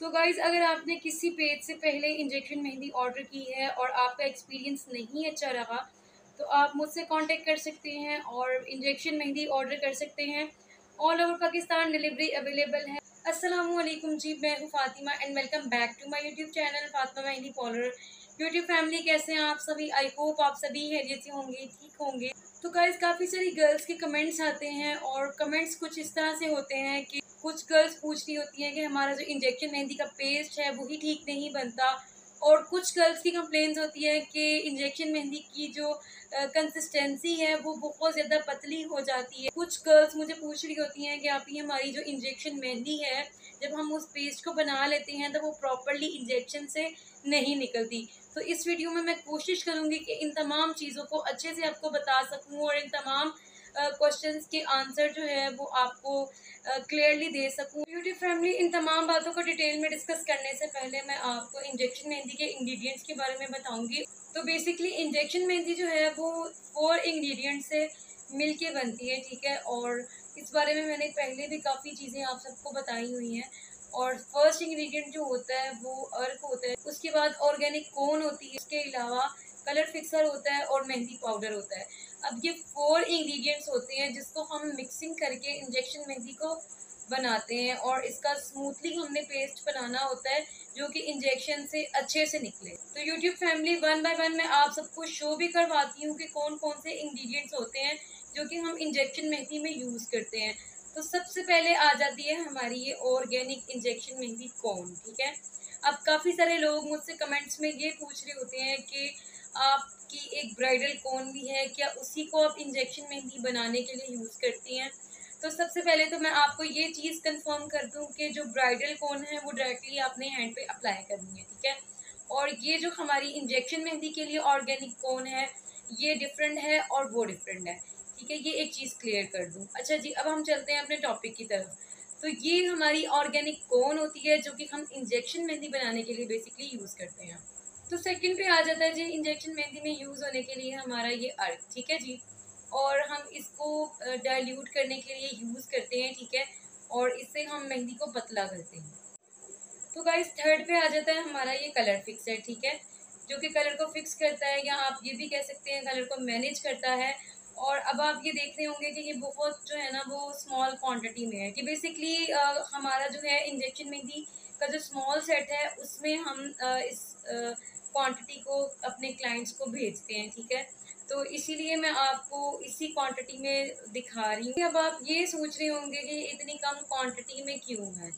तो गाइज़, अगर आपने किसी पेज से पहले इंजेक्शन मेहंदी ऑर्डर की है और आपका एक्सपीरियंस नहीं अच्छा रहा, तो आप मुझसे कांटेक्ट कर सकते हैं और इंजेक्शन मेहंदी ऑर्डर कर सकते हैं। All over Pakistan delivery available है। अस्सलामुअलैकुम जी, मैं हूँ Fatima and welcome back to my YouTube channel Fatima mehndi parlour. YouTube family, कैसे हैं आप सभी? आई होप आप सभी खैरियत से होंगे, ठीक होंगे। तो गाइज़, काफ़ी सारी गर्ल्स के कमेंट्स आते हैं और कमेंट्स कुछ इस तरह से होते हैं कि कुछ गर्ल्स पूछ रही होती हैं कि हमारा जो इंजेक्शन मेहंदी का पेस्ट है वही ठीक नहीं बनता, और कुछ गर्ल्स की कंप्लेंट्स होती है कि इंजेक्शन मेहंदी की जो कंसिस्टेंसी है वो बहुत ज़्यादा पतली हो जाती है। कुछ गर्ल्स मुझे पूछ रही होती हैं कि आप ही हमारी जो इंजेक्शन मेहंदी है, जब हम उस पेस्ट को बना लेते हैं तो वो प्रॉपरली इंजेक्शन से नहीं निकलती। तो इस वीडियो में मैं कोशिश करूंगी कि इन तमाम चीज़ों को अच्छे से आपको बता सकूं और इन तमाम क्वेश्चंस के आंसर जो है वो आपको क्लियरली दे सकूं। ब्यूटी फैमिली, इन तमाम बातों को डिटेल में डिस्कस करने से पहले मैं आपको इंजेक्शन मेहंदी के इंग्रेडिएंट्स के बारे में बताऊंगी। तो बेसिकली इंजेक्शन मेहंदी जो है वो 4 इंग्रेडिएंट्स से मिलके बनती है, ठीक है। और इस बारे में मैंने पहले भी काफ़ी चीज़ें आप सबको बताई हुई हैं। और फर्स्ट इंग्रेडिएंट जो होता है वो अर्क होता है, उसके बाद ऑर्गेनिक कोन होती है, इसके अलावा कलर फिक्सर होता है और मेहंदी पाउडर होता है। अब ये 4 इंग्रेडिएंट्स होते हैं जिसको हम मिक्सिंग करके इंजेक्शन मेहंदी को बनाते हैं, और इसका स्मूथली हमने पेस्ट बनाना होता है जो कि इंजेक्शन से अच्छे से निकले। तो YouTube family, one by one मैं आप सबको शो भी करवाती हूँ कि कौन कौन से इंग्रेडिएंट्स होते हैं जो कि हम इंजेक्शन मेहंदी में यूज़ करते हैं। तो सबसे पहले आ जाती है हमारी ये ऑर्गेनिक इंजेक्शन मेहंदी कोन, ठीक है। अब काफ़ी सारे लोग मुझसे कमेंट्स में ये पूछ रहे होते हैं कि आपकी एक ब्राइडल कोन भी है, क्या उसी को आप इंजेक्शन मेहंदी बनाने के लिए यूज़ करती हैं? तो सबसे पहले तो मैं आपको ये चीज़ कंफर्म कर दूं कि जो ब्राइडल कोन है वो डायरेक्टली आपने हैंड पे अप्लाई करनी है, ठीक है। और ये जो हमारी इंजेक्शन मेहंदी के लिए ऑर्गेनिक कोन है, ये डिफरेंट है और वो डिफरेंट है, ठीक है। ये एक चीज़ क्लियर कर दूं। अच्छा जी, अब हम चलते हैं अपने टॉपिक की तरफ। तो ये हमारी ऑर्गेनिक कोन होती है जो कि हम इंजेक्शन मेहंदी बनाने के लिए बेसिकली यूज़ करते हैं। तो सेकंड पे आ जाता है जी, इंजेक्शन मेहंदी में यूज़ होने के लिए हमारा ये अर्क, ठीक है जी। और हम इसको डाइल्यूट करने के लिए यूज़ करते हैं, ठीक है। और इससे हम मेहंदी को पतला करते हैं। तो गाइस, थर्ड पे आ जाता है हमारा ये कलर फिक्सर, ठीक है, जो कि कलर को फिक्स करता है, या आप ये भी कह सकते हैं कलर को मैनेज करता है। और अब आप ये देख रहे होंगे कि ये बहुत जो है ना वो स्मॉल क्वांटिटी में है, कि बेसिकली हमारा जो है इंजेक्शन मेहंदी का जो स्मॉल सेट है उसमें हम इस क्वांटिटी को अपने क्लाइंट्स को भेजते हैं, ठीक है। तो इसीलिए मैं आपको इसी क्वांटिटी में दिखा रही हूँ। अब आप ये सोच रहे होंगे कि इतनी कम क्वांटिटी में क्यों है।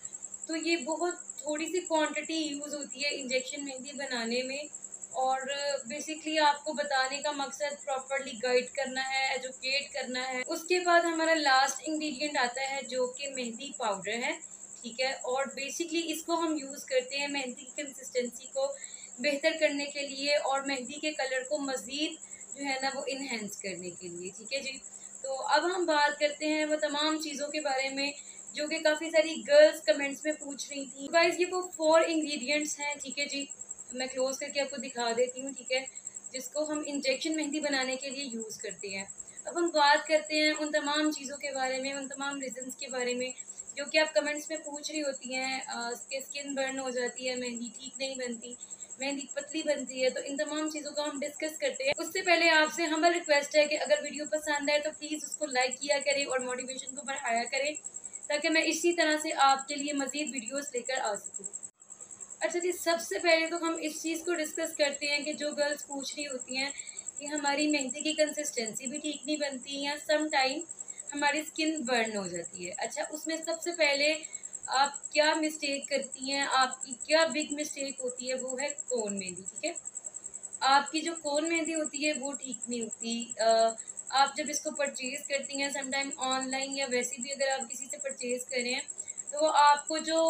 तो ये बहुत थोड़ी सी क्वांटिटी यूज़ होती है इंजेक्शन मेहंदी बनाने में, और बेसिकली आपको बताने का मकसद प्रॉपरली गाइड करना है, एजुकेट करना है। उसके बाद हमारा लास्ट इंग्रेडिएंट आता है जो कि मेहंदी पाउडर है, ठीक है। और बेसिकली इसको हम यूज़ करते हैं मेहंदी की कंसिस्टेंसी को बेहतर करने के लिए और मेहंदी के कलर को मज़ीद जो है ना वो इन्हेंस करने के लिए, ठीक है जी। तो अब हम बात करते हैं वो तमाम चीज़ों के बारे में जो कि काफ़ी सारी गर्ल्स कमेंट्स में पूछ रही थी। गाइस, ये वो 4 इंग्रेडिएंट्स हैं, ठीक है जी। मैं क्लोज करके आपको दिखा देती हूँ, ठीक है, जिसको हम इंजेक्शन मेहंदी बनाने के लिए यूज़ करते हैं। अब हम बात करते हैं उन तमाम चीज़ों के बारे में, उन तमाम रीजंस के बारे में जो कि आप कमेंट्स में पूछ रही होती हैं। कि स्किन बर्न हो जाती है, मेहंदी ठीक नहीं बनती, मेहंदी पतली बनती है। तो इन तमाम चीज़ों को हम डिस्कस करते हैं। उससे पहले आपसे हम्बल रिक्वेस्ट है कि अगर वीडियो पसंद आए तो प्लीज़ उसको लाइक किया करें और मोटिवेशन को बढ़ाया करें, ताकि मैं इसी तरह से आपके लिए मज़ीद वीडियोस लेकर आ सकूँ। अच्छा जी, सबसे पहले तो हम इस चीज़ को डिस्कस करते हैं कि जो गर्ल्स पूछ रही होती हैं कि हमारी मेहंदी की कंसिस्टेंसी भी ठीक नहीं बनती या सम टाइम हमारी स्किन बर्न हो जाती है। अच्छा, उसमें सबसे पहले आप क्या मिस्टेक करती हैं, आपकी क्या बिग मिस्टेक होती है, वो है कोन मेहंदी, ठीक है। आपकी जो कोन मेहंदी होती है वो ठीक नहीं होती। आप जब इसको परचेज़ करती हैं समटाइम ऑनलाइन या वैसे भी अगर आप किसी से परचेज़ करें, तो वो आपको जो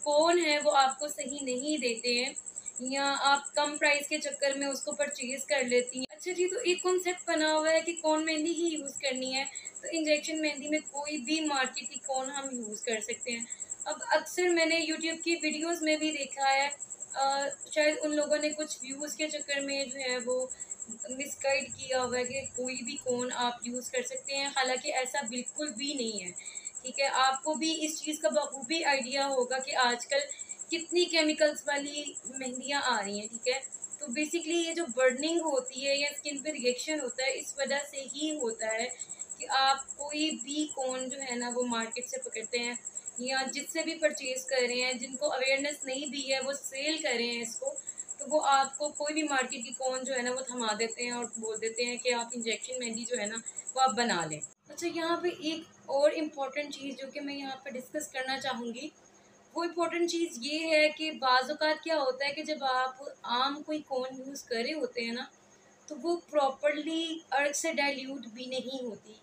कोन है वो आपको सही नहीं देते हैं, या आप कम प्राइस के चक्कर में उसको परचेज़ कर लेती हैं। अच्छा जी, तो एक कॉन्सेप्ट बना हुआ है कि कोन मेहंदी ही यूज़ करनी है, तो इंजेक्शन मेहंदी में कोई भी मार्केट की कोन हम यूज़ कर सकते हैं। अब अक्सर मैंने यूट्यूब की वीडियोज़ में भी देखा है, शायद उन लोगों ने कुछ व्यूज़ के चक्कर में जो है वो मिसगाइड किया हुआ है कि कोई भी कोन आप यूज़ कर सकते हैं, हालांकि ऐसा बिल्कुल भी नहीं है, ठीक है। आपको भी इस चीज़ का बखूबी आइडिया होगा कि आजकल कितनी केमिकल्स वाली मेहंदियाँ आ रही हैं, ठीक है। तो बेसिकली ये जो बर्निंग होती है या स्किन पे रिएक्शन होता है, इस वजह से ही होता है कि आप कोई भी कोन जो है ना वो मार्केट से पकड़ते हैं या जिससे भी परचेज कर रहे हैं, जिनको अवेयरनेस नहीं भी है वो सेल कर रहे हैं इसको, तो वो आपको कोई भी मार्केट की कोन जो है ना वो थमा देते हैं और बोल देते हैं कि आप इंजेक्शन मेहंदी जो है ना वो आप बना लें। अच्छा, यहाँ पे एक और इम्पॉर्टेंट चीज़ जो कि मैं यहाँ पे डिस्कस करना चाहूँगी, वो इम्पोर्टेंट चीज़ ये है कि बाज़ औक़ात क्या होता है कि जब आप आम कोई कोन यूज़ कर रहे होते हैं ना, तो वो प्रॉपरली अर्क से डाइल्यूट भी नहीं होती।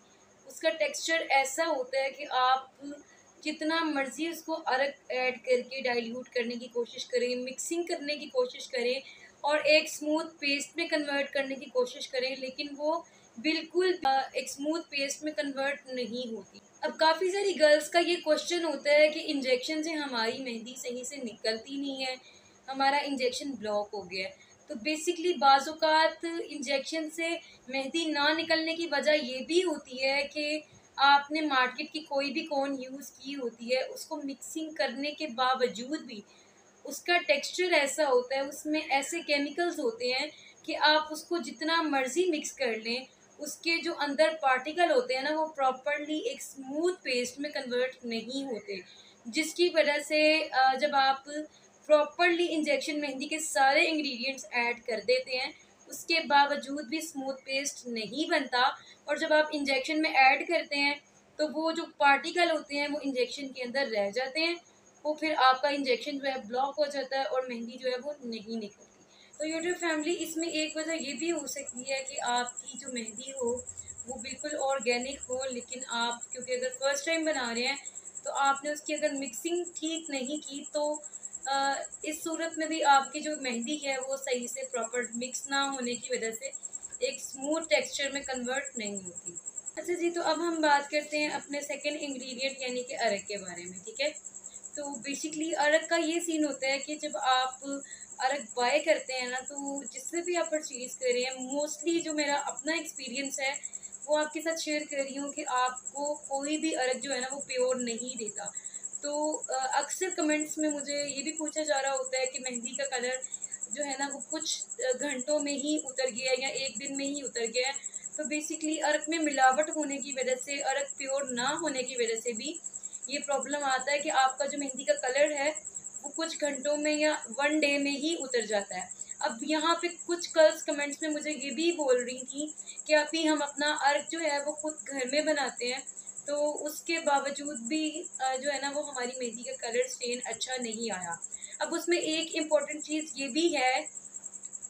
उसका टेक्सचर ऐसा होता है कि आप जितना मर्ज़ी उसको अर्क ऐड करके डाइल्यूट करने की कोशिश करें, मिक्सिंग करने की कोशिश करें और एक स्मूथ पेस्ट में कन्वर्ट करने की कोशिश करें, लेकिन वो बिल्कुल एक स्मूथ पेस्ट में कन्वर्ट नहीं होती। अब काफ़ी सारी गर्ल्स का ये क्वेश्चन होता है कि इंजेक्शन से हमारी मेहंदी सही से निकलती नहीं है, हमारा इंजेक्शन ब्लॉक हो गया है। तो बेसिकली बाज़ औक़ात इंजेक्शन से मेहंदी ना निकलने की वजह ये भी होती है कि आपने मार्केट की कोई भी कोन यूज़ की होती है, उसको मिक्सिंग करने के बावजूद भी उसका टेक्सचर ऐसा होता है, उसमें ऐसे केमिकल्स होते हैं कि आप उसको जितना मर्ज़ी मिक्स कर लें, उसके जो अंदर पार्टिकल होते हैं ना वो प्रॉपरली एक स्मूथ पेस्ट में कन्वर्ट नहीं होते, जिसकी वजह से जब आप प्रॉपरली इंजेक्शन मेहंदी के सारे इंग्रेडिएंट्स ऐड कर देते हैं, उसके बावजूद भी स्मूथ पेस्ट नहीं बनता। और जब आप इंजेक्शन में ऐड करते हैं तो वो जो पार्टिकल होते हैं वो इंजेक्शन के अंदर रह जाते हैं, वो फिर आपका इंजेक्शन जो है ब्लॉक हो जाता है और मेहंदी जो है वो नहीं निकलती। तो यूट्यूब फैमिली, इसमें एक वजह ये भी हो सकती है कि आपकी जो मेहंदी हो वो बिल्कुल ऑर्गेनिक हो, लेकिन आप क्योंकि अगर फर्स्ट टाइम बना रहे हैं तो आपने उसकी अगर मिक्सिंग ठीक नहीं की तो इस सूरत में भी आपकी जो मेहंदी है वो सही से प्रॉपर मिक्स ना होने की वजह से एक स्मूथ टेक्सचर में कन्वर्ट नहीं होती। अच्छा जी, तो अब हम बात करते हैं अपने सेकेंड इंग्रेडिएंट यानी कि अरक के बारे में, ठीक है। तो बेसिकली अरक का ये सीन होता है कि जब आप अरक बाय करते हैं ना, तो जिससे भी आप परचेज़ कर रहे हैं, मोस्टली जो मेरा अपना एक्सपीरियंस है वो आपके साथ शेयर कर रही हूँ कि आपको कोई भी अरक जो है ना वो प्योर नहीं देता। तो अक्सर कमेंट्स में मुझे ये भी पूछा जा रहा होता है कि मेहंदी का कलर जो है ना वो कुछ घंटों में ही उतर गया है या एक दिन में ही उतर गया है। तो बेसिकली अरक में मिलावट होने की वजह से, अरक प्योर ना होने की वजह से भी ये प्रॉब्लम आता है कि आपका जो मेहंदी का कलर है वो कुछ घंटों में या वन डे में ही उतर जाता है। अब यहाँ पे कुछ गर्ल्स कमेंट्स में मुझे ये भी बोल रही थी कि अभी हम अपना अर्क जो है वो खुद घर में बनाते हैं, तो उसके बावजूद भी जो है ना वो हमारी मेहंदी का कलर स्टेन अच्छा नहीं आया। अब उसमें एक इम्पॉर्टेंट चीज़ ये भी है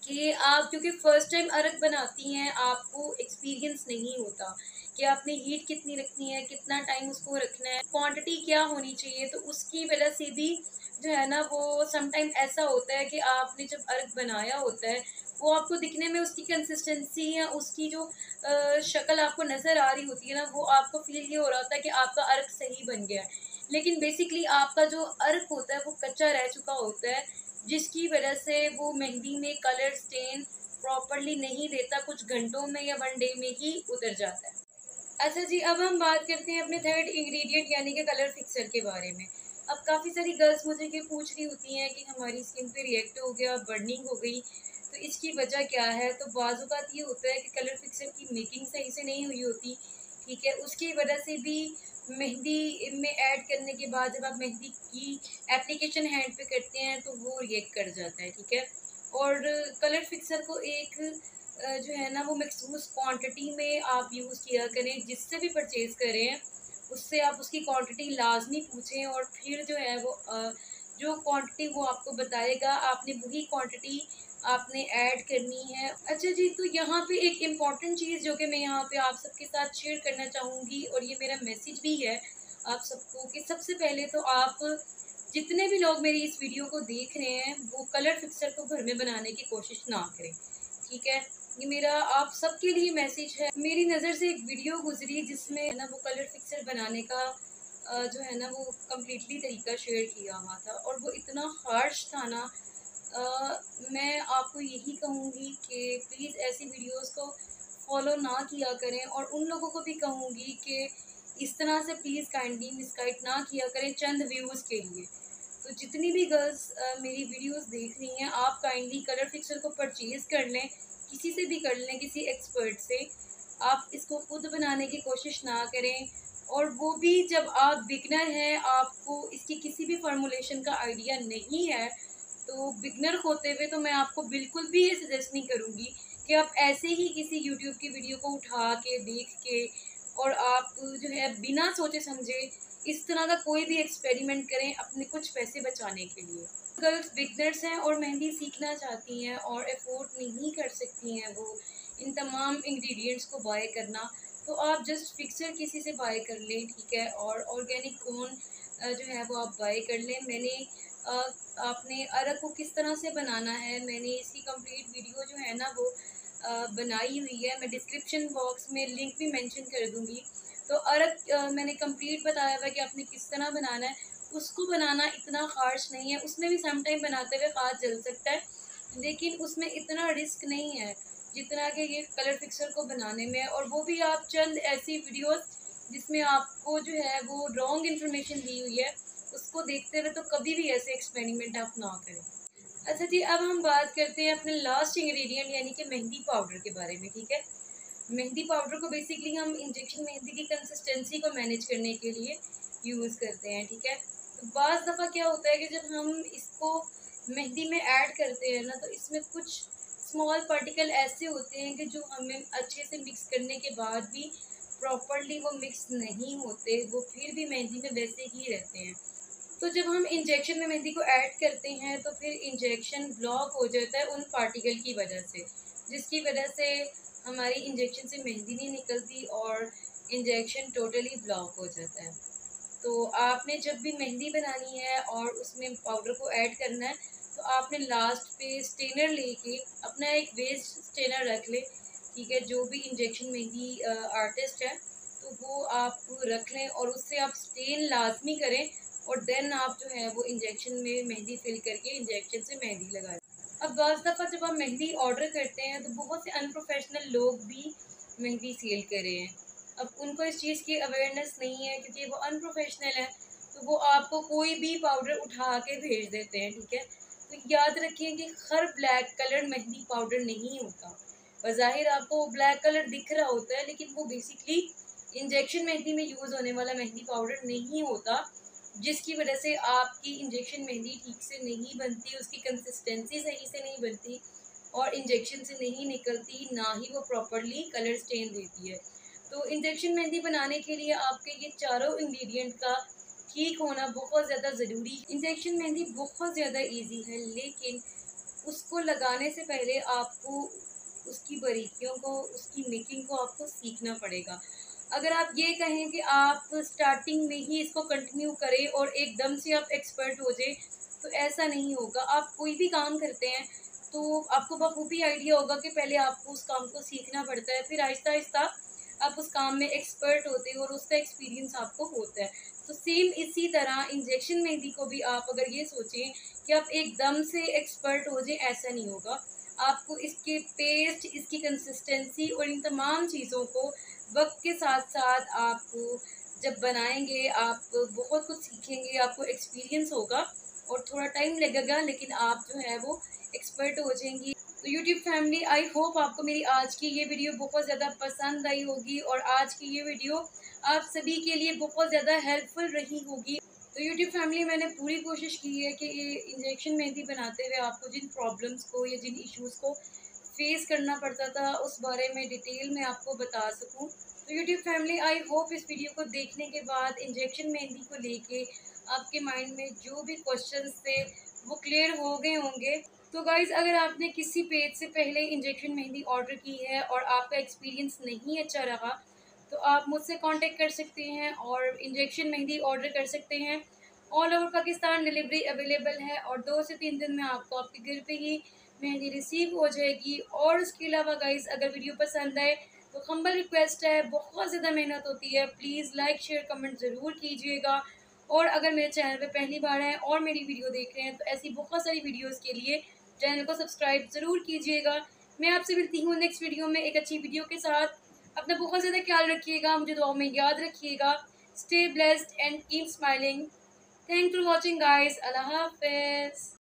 कि आप क्योंकि फ़र्स्ट टाइम अरक बनाती हैं, आपको एक्सपीरियंस नहीं होता कि आपने हीट कितनी रखनी है, कितना टाइम उसको रखना है, क्वांटिटी क्या होनी चाहिए। तो उसकी वजह से भी जो है ना वो सम टाइम ऐसा होता है कि आपने जब अरक बनाया होता है, वो आपको दिखने में उसकी कंसिस्टेंसी या उसकी जो शक्ल आपको नज़र आ रही होती है ना, वो आपको फ़ील ये हो रहा होता है कि आपका अरक सही बन गया है। लेकिन बेसिकली आपका जो अरक होता है वो कच्चा रह चुका होता है, जिसकी वजह से वो मेहंदी में कलर स्टेन प्रॉपरली नहीं देता, कुछ घंटों में या वन डे में ही उतर जाता है। अच्छा जी, अब हम बात करते हैं अपने थर्ड इंग्रेडिएंट यानी कि कलर फिक्सर के बारे में। अब काफ़ी सारी गर्ल्स मुझे ये पूछ रही होती हैं कि हमारी स्किन पे रिएक्ट हो गया, बर्निंग हो गई, तो इसकी वजह क्या है। तो बाज़ औक़ात ये होता है कि कलर फिक्सर की मेकिंग सही से नहीं हुई होती, ठीक है। उसकी वजह से भी मेहंदी में ऐड करने के बाद जब आप मेहंदी की एप्लीकेशन हैंड पे करते हैं तो वो रिएक्ट कर जाता है, ठीक है। और कलर फिक्सर को एक जो है ना वो मखसूस क्वांटिटी में आप यूज़ किया करें, जिससे भी परचेज़ करें उससे आप उसकी क्वांटिटी लाज़मी पूछें और फिर जो है वो जो क्वांटिटी वो आपको बताएगा आपने वही क्वांटिटी आपने ऐड करनी है। अच्छा जी, तो यहाँ पे एक इम्पॉर्टेंट चीज़ जो कि मैं यहाँ पे आप सबके साथ शेयर करना चाहूँगी और ये मेरा मैसेज भी है आप सबको कि सबसे पहले तो आप जितने भी लोग मेरी इस वीडियो को देख रहे हैं वो कलर फिक्सर को घर में बनाने की कोशिश ना करें, ठीक है। ये मेरा आप सबके लिए मैसेज है। मेरी नज़र से एक वीडियो गुजरी जिसमें ना वो कलर फिक्सर बनाने का जो है ना वो कम्प्लीटली तरीका शेयर किया हुआ था और वो इतना हार्श था ना। मैं आपको यही कहूँगी कि प्लीज़ ऐसी वीडियोस को फॉलो ना किया करें और उन लोगों को भी कहूँगी कि इस तरह से प्लीज़ काइंडली मिसगाइड ना किया करें चंद व्यूज़ के लिए। तो जितनी भी गर्ल्स मेरी वीडियोस देख रही हैं, आप काइंडली कलर फिक्सर को परचेज़ कर लें, किसी से भी कर लें, किसी एक्सपर्ट से। आप इसको खुद बनाने की कोशिश ना करें, और वो भी जब आप बिगनर हैं, आपको इसकी किसी भी फार्मूलेशन का आइडिया नहीं है। तो बिगनर होते हुए तो मैं आपको बिल्कुल भी ये सजेस्ट नहीं करूँगी कि आप ऐसे ही किसी यूट्यूब की वीडियो को उठा के देख के और आप जो है बिना सोचे समझे इस तरह का कोई भी एक्सपेरिमेंट करें अपने कुछ पैसे बचाने के लिए। गर्ल्स बिगनर्स हैं और मेहंदी सीखना चाहती हैं और अफोर्ड नहीं कर सकती हैं वो इन तमाम इंग्रेडिएंट्स को बाय करना, तो आप जस्ट फिक्सर किसी से बाय कर लें, ठीक है। और ऑर्गेनिक कोन जो है वो आप बाय कर लें। मैंने अ, आपने अरक को किस तरह से बनाना है, मैंने इसकी कंप्लीट वीडियो जो है ना वो बनाई हुई है। मैं डिस्क्रिप्शन बॉक्स में लिंक भी मेंशन कर दूँगी। तो अरक मैंने कंप्लीट बताया हुआ है कि आपने किस तरह बनाना है। उसको बनाना इतना ख़ास नहीं है, उसमें भी सम टाइम बनाते हुए हाथ जल सकता है, लेकिन उसमें इतना रिस्क नहीं है जितना कि ये कलर फिक्सर को बनाने में है। और वो भी आप चंद ऐसी वीडियोस जिसमें आपको जो है वो रॉन्ग इन्फॉर्मेशन दी हुई है, उसको देखते हुए तो कभी भी ऐसे एक्सपेरिमेंट आप ना करें। अच्छा जी, अब हम बात करते हैं अपने लास्ट इंग्रेडिएंट यानी कि मेहंदी पाउडर के बारे में, ठीक है। मेहंदी पाउडर को बेसिकली हम इंजेक्शन मेहंदी की कंसिस्टेंसी को मैनेज करने के लिए यूज़ करते हैं, ठीक है। तो बाज़ दफ़ा क्या होता है कि जब हम इसको मेहंदी में ऐड करते हैं ना, तो इसमें कुछ स्मॉल पार्टिकल ऐसे होते हैं कि जो हमें अच्छे से मिक्स करने के बाद भी प्रॉपरली वो मिक्स नहीं होते, वो फिर भी मेहंदी में वैसे ही रहते हैं। तो जब हम इंजेक्शन में मेहंदी को ऐड करते हैं तो फिर इंजेक्शन ब्लॉक हो जाता है उन पार्टिकल की वजह से, जिसकी वजह से हमारी इंजेक्शन से मेहंदी नहीं निकलती और इंजेक्शन टोटली ब्लॉक हो जाता है। तो आपने जब भी मेहंदी बनानी है और उसमें पाउडर को ऐड करना है, तो आपने लास्ट पे स्टेनर लेके अपना एक वेस्ट स्टेनर रख ले, ठीक है। जो भी इंजेक्शन मेहंदी आर्टिस्ट है तो वो आप रख लें और उससे आप स्टेन लाजमी करें, और देन आप जो है वो इंजेक्शन में मेहंदी फिल करके इंजेक्शन से मेहंदी लगाएं। अब बाज़ दफ़ा जब आप मेहंदी ऑर्डर करते हैं तो बहुत से अनप्रोफेशनल लोग भी मेहंदी सेल कर रहे हैं। अब उनको इस चीज़ की अवेयरनेस नहीं है क्योंकि वो अनप्रोफेशनल है, तो वो आपको कोई भी पाउडर उठा के भेज देते हैं, ठीक है। तो याद रखिए कि हर ब्लैक कलर मेहंदी पाउडर नहीं होता। बज़ाहिर आपको ब्लैक कलर दिख रहा होता है, लेकिन वो बेसिकली इंजेक्शन मेहंदी में यूज़ होने वाला मेहंदी पाउडर नहीं होता, जिसकी वजह से आपकी इंजेक्शन मेहंदी ठीक से नहीं बनती, उसकी कंसिस्टेंसी सही से नहीं बनती और इंजेक्शन से नहीं निकलती, ना ही वो प्रॉपरली कलर स्टेन देती है। तो इंजेक्शन मेहंदी बनाने के लिए आपके ये चारों इंग्रेडिएंट का ठीक होना बहुत ज़्यादा ज़रूरी है। इंजेक्शन मेहंदी बहुत ज़्यादा इजी है, लेकिन उसको लगाने से पहले आपको उसकी बारीकियों को, उसकी मेकिंग को आपको सीखना पड़ेगा। अगर आप ये कहें कि आप स्टार्टिंग में ही इसको कंटिन्यू करें और एकदम से आप एक्सपर्ट हो जाए, तो ऐसा नहीं होगा। आप कोई भी काम करते हैं तो आपको बखूबी आइडिया होगा कि पहले आपको उस काम को सीखना पड़ता है, फिर आहिस्ता आहिस्ता आप उस काम में एक्सपर्ट होते हो और उसका एक्सपीरियंस आपको होता है। तो सेम इसी तरह इंजेक्शन मेहंदी को भी आप अगर ये सोचें कि आप एकदम से एक्सपर्ट हो जाए, ऐसा नहीं होगा। आपको इसके पेस्ट, इसकी कंसिस्टेंसी और इन तमाम चीज़ों को वक्त के साथ साथ आप जब बनाएंगे आप बहुत कुछ सीखेंगे, आपको एक्सपीरियंस होगा और थोड़ा टाइम लगेगा, लेकिन आप जो है वो एक्सपर्ट हो जाएंगी। तो यूट्यूब फैमिली, आई होप आपको मेरी आज की ये वीडियो बहुत ज़्यादा पसंद आई होगी और आज की ये वीडियो आप सभी के लिए बहुत ज़्यादा हेल्पफुल रही होगी। तो यूट्यूब फैमिली, मैंने पूरी कोशिश की है कि ये इंजेक्शन मेहंदी बनाते हुए आपको जिन प्रॉब्लम्स को या जिन इश्यूज़ को फेस करना पड़ता था उस बारे में डिटेल में आपको बता सकूं। तो यूट्यूब फैमिली, आई होप इस वीडियो को देखने के बाद इंजेक्शन मेहंदी को लेके आपके माइंड में जो भी क्वेश्चंस थे वो क्लियर हो गए होंगे। तो गाइज़, अगर आपने किसी पेज से पहले इंजेक्शन मेहंदी ऑर्डर की है और आपका एक्सपीरियंस नहीं अच्छा रहा, तो आप मुझसे कांटेक्ट कर सकते हैं और इंजेक्शन मेहंदी ऑर्डर कर सकते हैं। All over Pakistan delivery available है और 2 से 3 दिन में आपको आपके घर पे ही मेहंदी रिसीव हो जाएगी। और उसके अलावा गाइज़, अगर वीडियो पसंद आए तो हम्बल रिक्वेस्ट है, बहुत ज़्यादा मेहनत होती है, प्लीज़ लाइक शेयर कमेंट ज़रूर कीजिएगा। और अगर मेरे चैनल पे पहली बार हैं और मेरी वीडियो देख रहे हैं तो ऐसी बहुत सारी वीडियोस के लिए चैनल को सब्सक्राइब ज़रूर कीजिएगा। मैं आपसे मिलती हूँ नेक्स्ट वीडियो में एक अच्छी वीडियो के साथ। अपना बहुत ज़्यादा ख्याल रखिएगा, मुझे दुआओं में याद रखिएगा। Stay blessed and keep smiling. Thanks for watching guys, अल्लाह हाफिज़।